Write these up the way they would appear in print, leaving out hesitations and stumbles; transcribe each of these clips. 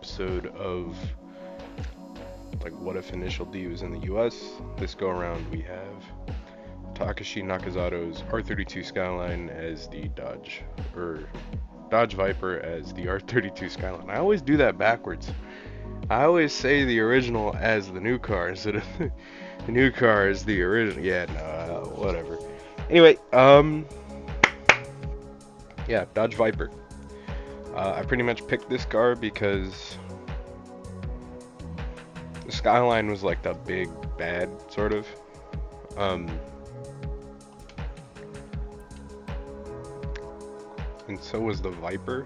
episode of like what if Initial D was in the US. This go around we have Takeshi Nakazato's R32 Skyline as the Dodge Viper as the R32 Skyline. I always do that backwards. I always say the original as the new car instead of the new car as the original. Yeah, no, whatever. Anyway, yeah, Dodge Viper. I pretty much picked this car because the Skyline was like the big bad sort of. And so was the Viper.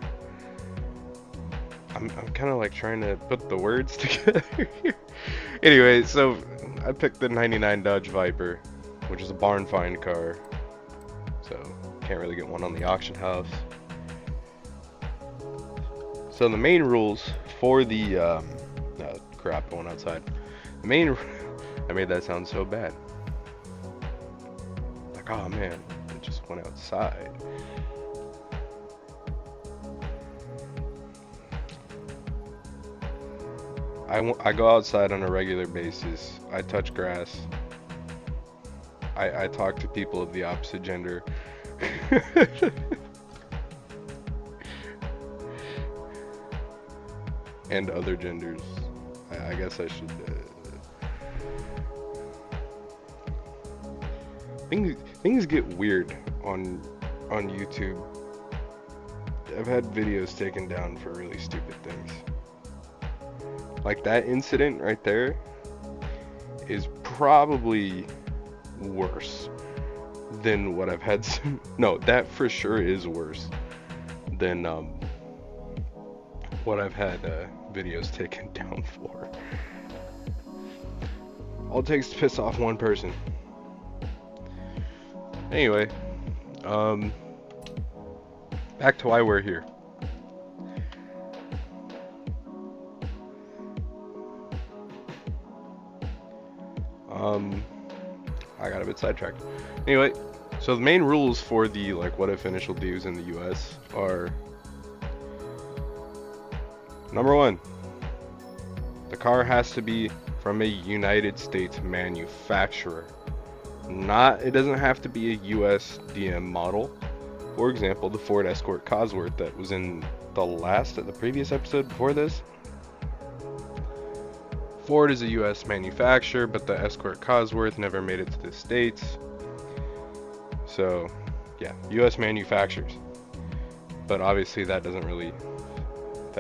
I'm kind of like trying to put the words together here. Anyway, so I picked the 99 Dodge Viper, which is a barn find car. So can't really get one on the auction house. So the main rules for the crap going outside. The main I made that sound so bad. Like, oh man, it just went outside. I go outside on a regular basis. I touch grass. I talk to people of the opposite gender. And other genders. I guess I should. Things get weird on YouTube. I've had videos taken down for really stupid things. Like that incident right there is probably worse than what I've had. No, that for sure is worse than what I've had videos taken down for. All it takes to piss off one person. Anyway, back to why we're here. I got a bit sidetracked. Anyway, so the main rules for the like what if Initial D was in the US are: number one, the car has to be from a United States manufacturer. It doesn't have to be a US DM model. For example, the Ford Escort Cosworth that was in the previous episode before this. Ford is a US manufacturer, but the Escort Cosworth never made it to the States. So, yeah, US manufacturers. But obviously that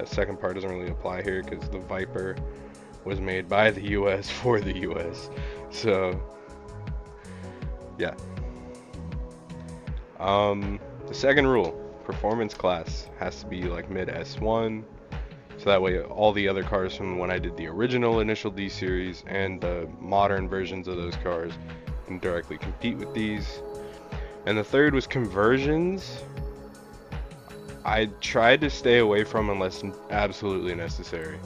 second part doesn't really apply here because the Viper was made by the US for the US. So, yeah. The second rule, performance class has to be like mid S1. So that way all the other cars from when I did the original Initial D series and the modern versions of those cars can directly compete with these. And the third was conversions. I tried to stay away from unless absolutely necessary.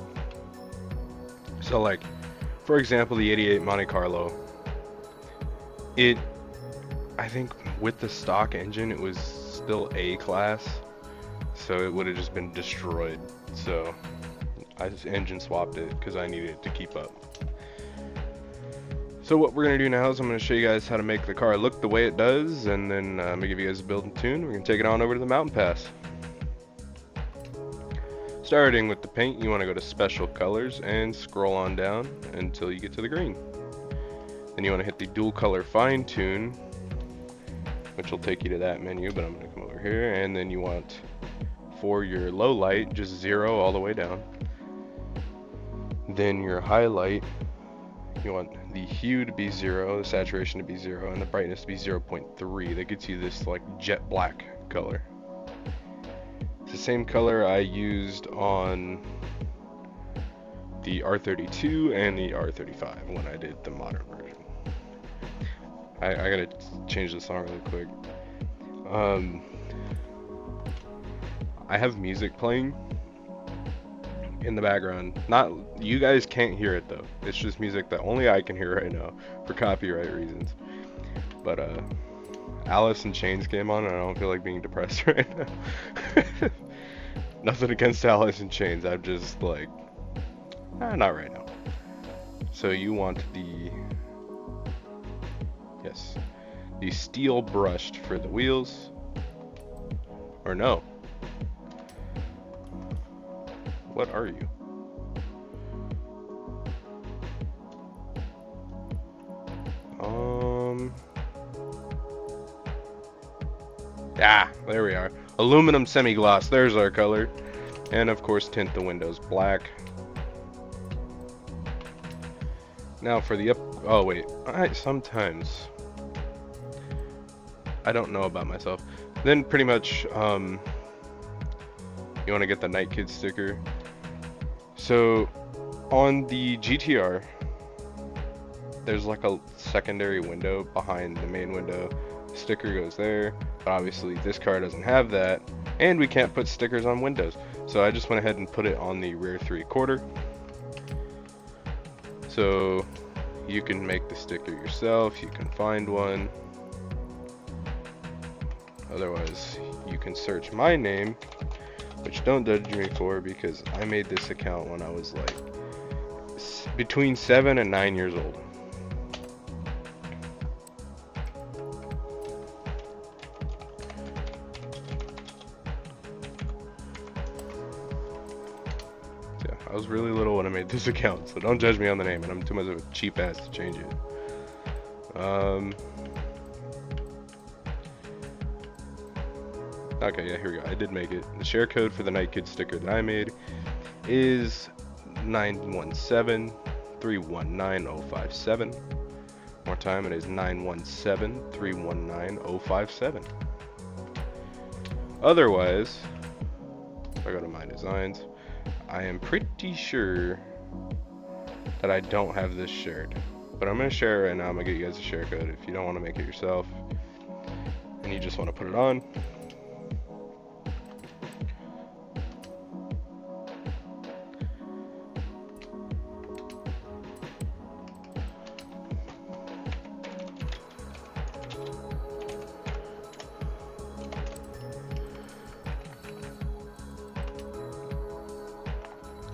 So like, for example, the 88 Monte Carlo. I think with the stock engine it was still A class. So it would have just been destroyed. So I just engine swapped it because I needed it to keep up. So what we're going to do now is I'm going to show you guys how to make the car look the way it does, and then I'm going to give you guys a build and tune. We're going to take it on over to the mountain pass. Starting with the paint, you want to go to special colors and scroll on down until you get to the green. Then you want to hit the dual color fine tune, which will take you to that menu, but I'm going to come over here, and then you want for your low light just 0 all the way down. Then your highlight, you want the hue to be 0, the saturation to be 0, and the brightness to be 0.3. That gets you this like jet black color. It's the same color I used on the R32 and the R35 when I did the modern version. I gotta change the song really quick. I have music playing in the background. You guys can't hear it though. It's just music that only I can hear right now for copyright reasons. But Alice in Chains came on and I don't feel like being depressed right now. Nothing against Alice in Chains. I'm just like, Not right now. So you want the, yes, the steel brushed for the wheels, or no? What are you? There we are. Aluminum semi-gloss, there's our color. And of course tint the windows black. Now for the oh wait, sometimes I don't know about myself. Then pretty much you want to get the Night Kid sticker. So on the GTR there's like a secondary window behind the main window. Sticker goes there, but obviously this car doesn't have that, and we can't put stickers on windows. So I just went ahead and put it on the rear 3/4. So you can make the sticker yourself, you can find one. Otherwise, you can search my name, which don't judge me for, because I made this account when I was like between 7 and 9 years old. I was really little when I made this account, so don't judge me on the name, and I'm too much of a cheap ass to change it. Okay, yeah, here we go. I did make it. The share code for the Night Kid sticker that I made is 917-319-057. More time, it is 917-319-057. Otherwise, if I go to my designs, I am pretty sure that I don't have this shared, but I'm going to share it right now. I'm going to get you guys a share code if you don't want to make it yourself and you just want to put it on.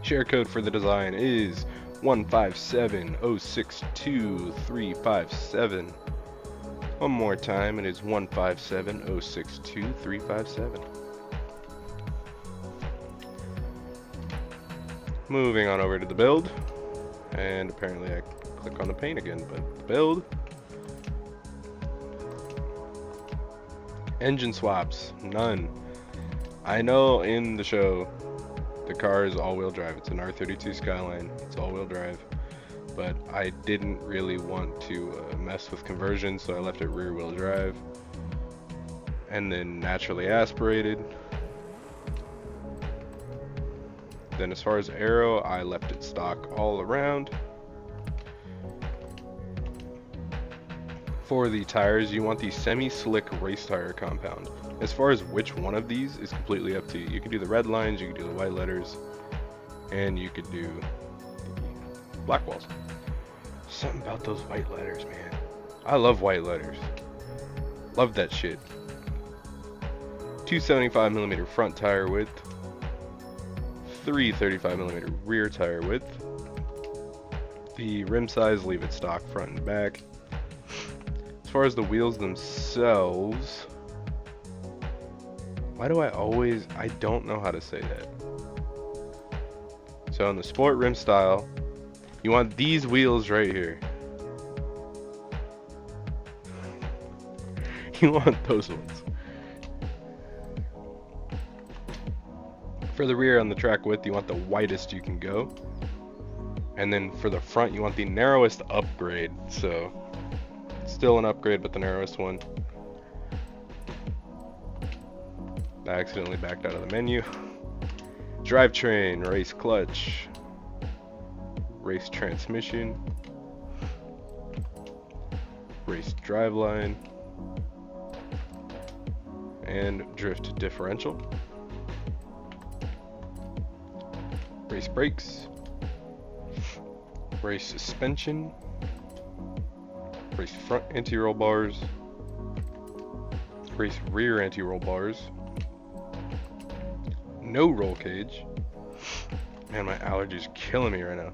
Share code for the design is 157062357. One more time, it is 157062357. Moving on over to the build, and apparently I click on the paint again, but the build. Engine swaps, none. I know in the show the car is all-wheel drive. It's an R32 Skyline. It's all-wheel drive. But I didn't really want to mess with conversion, so I left it rear-wheel drive. And then naturally aspirated. Then as far as aero, I left it stock all around. For the tires, you want the semi-slick race tire compound. As far as which one of these is completely up to you. You can do the red lines, you can do the white letters, and you could do the black walls. Something about those white letters, man. I love white letters. Love that shit. 275mm front tire width, 335mm rear tire width. The rim size, leave it stock front and back. As far as the wheels themselves, why do I don't know how to say that. So in the sport rim style, you want these wheels right here. You want those ones. For the rear on the track width, you want the widest you can go. And then for the front, you want the narrowest upgrade. So still an upgrade, but the narrowest one. I accidentally backed out of the menu. Drivetrain, race clutch, race transmission, race driveline, and drift differential. Race brakes, race suspension, race front anti-roll bars, race rear anti-roll bars, no roll cage, Man, my allergies are killing me right now.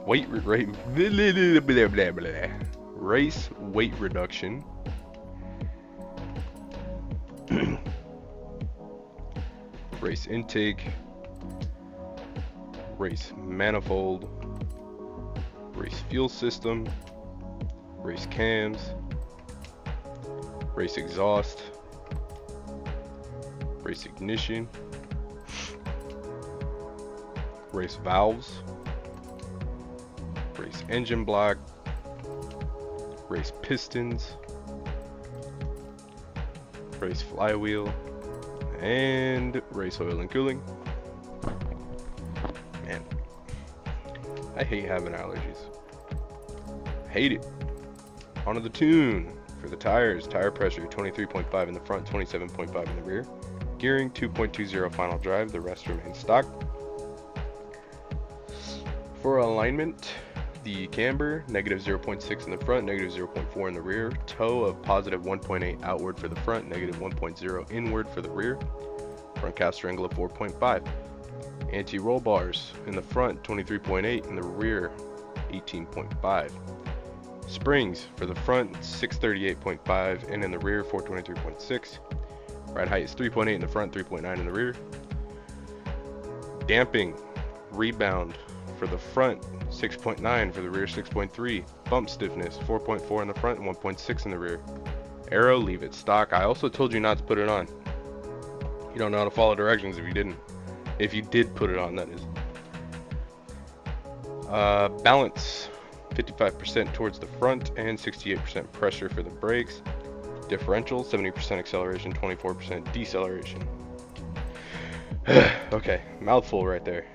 Weight rate, blah, blah, blah, blah. Race weight reduction. Race intake. Race manifold. Race fuel system. Race cams. Race exhaust. Race ignition. Race valves. Race engine block. Race pistons. Race flywheel. And race oil and cooling. Man, I hate having allergies. Hate it. Onto the tune. For the tires, tire pressure 23.5 in the front, 27.5 in the rear. Gearing 2.20 final drive, the rest remains stock. For alignment, the camber, negative 0.6 in the front, negative 0.4 in the rear. Toe of positive 1.8 outward for the front, negative 1.0 inward for the rear. Front caster angle of 4.5. Anti-roll bars in the front, 23.8, in the rear, 18.5. Springs for the front, 638.5, and in the rear, 423.6. Ride height is 3.8 in the front, 3.9 in the rear. Damping, rebound for the front, 6.9, for the rear, 6.3. Bump stiffness, 4.4 in the front and 1.6 in the rear. Aero, leave it stock. I also told you not to put it on. You don't know how to follow directions if you didn't. If you did put it on, that is. Balance, 55% towards the front and 68% pressure for the brakes. Differential, 70% acceleration, 24% deceleration. Okay, mouthful right there.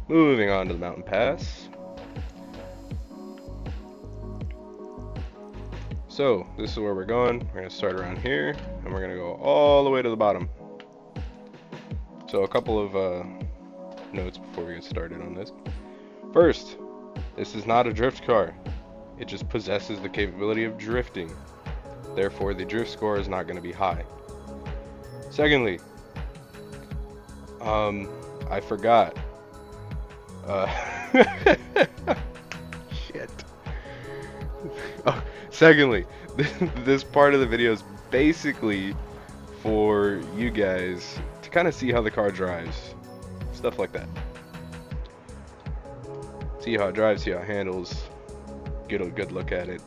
Moving on to the mountain pass. So, this is where we're going. We're going to start around here, and we're going to go all the way to the bottom. So, a couple of notes before we get started on this. First, this is not a drift car. It just possesses the capability of drifting. Therefore, the drift score is not going to be high. Secondly, I forgot. Shit. Oh, secondly, this part of the video is basically for you guys to kind of see how the car drives. Stuff like that. See how it drives, see how it handles, get a good look at it.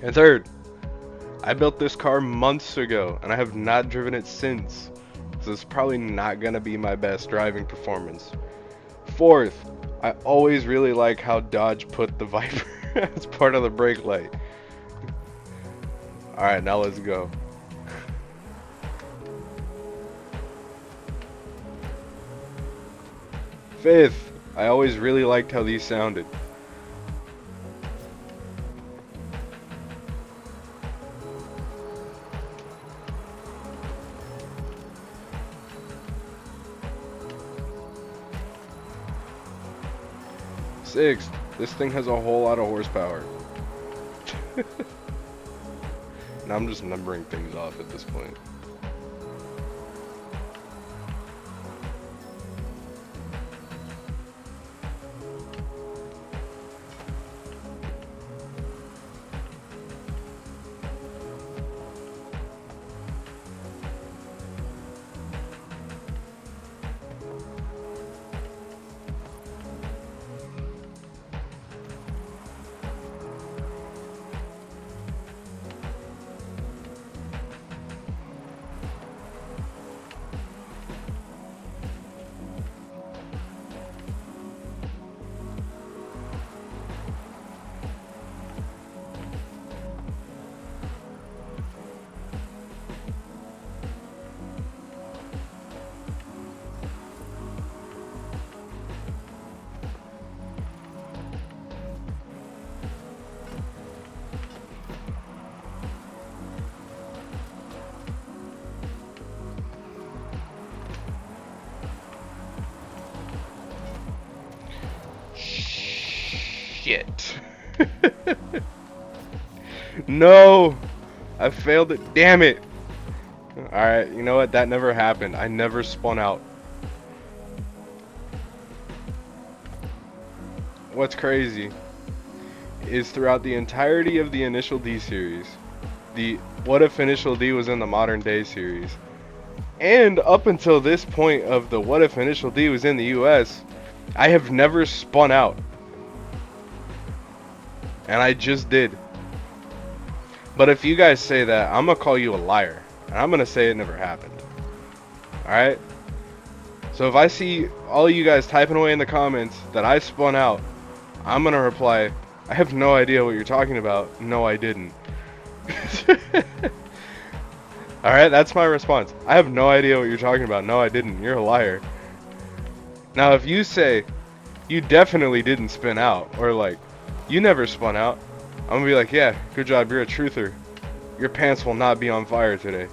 And third, I built this car months ago and I have not driven it since, so it's probably not gonna be my best driving performance. Fourth, I always really like how Dodge put the Viper as part of the brake light. Alright, now let's go. Fifth, I always really liked how these sounded. Sixth, this thing has a whole lot of horsepower. And I'm just numbering things off at this point. Shit. No! I failed it. Damn it! Alright, you know what? That never happened. I never spun out. what's crazy is throughout the entirety of the Initial D series, the What If Initial D was in the Modern Day series, and up until this point of the What If Initial D was in the US, I have never spun out. And I just did. But if you guys say that, I'm gonna call you a liar. And I'm gonna say it never happened. Alright? So if I see all you guys typing away in the comments that I spun out, I'm gonna reply, I have no idea what you're talking about. No, I didn't. Alright, that's my response. I have no idea what you're talking about. No, I didn't. You're a liar. Now, if you say, you definitely didn't spin out, or like, you never spun out, I'm gonna be like, yeah, good job, you're a truther. Your pants will not be on fire today.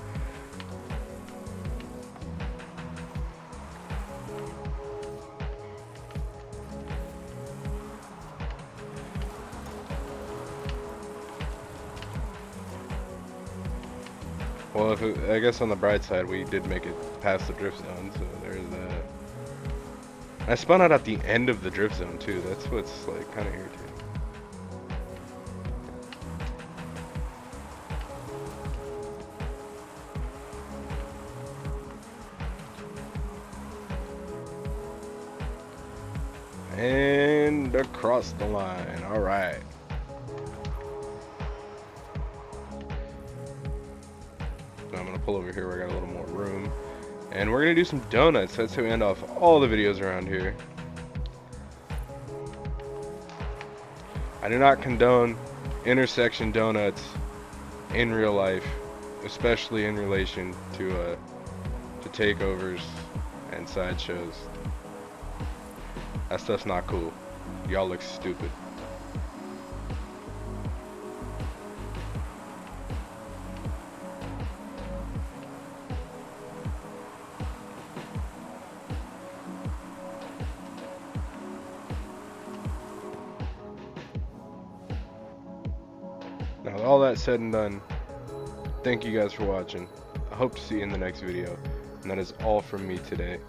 Well, I guess on the bright side, we did make it past the drift zone, so there's that. I spun out at the end of the drift zone too. That's what's like kind of irritating. And across the line. All right. I'm gonna pull over here where I got a little more room, and we're gonna do some donuts. That's how we end off all the videos around here. I do not condone intersection donuts in real life, especially in relation to takeovers and sideshows. That stuff's not cool. Y'all look stupid. Now, with all that said and done, thank you guys for watching. I hope to see you in the next video. And that is all from me today.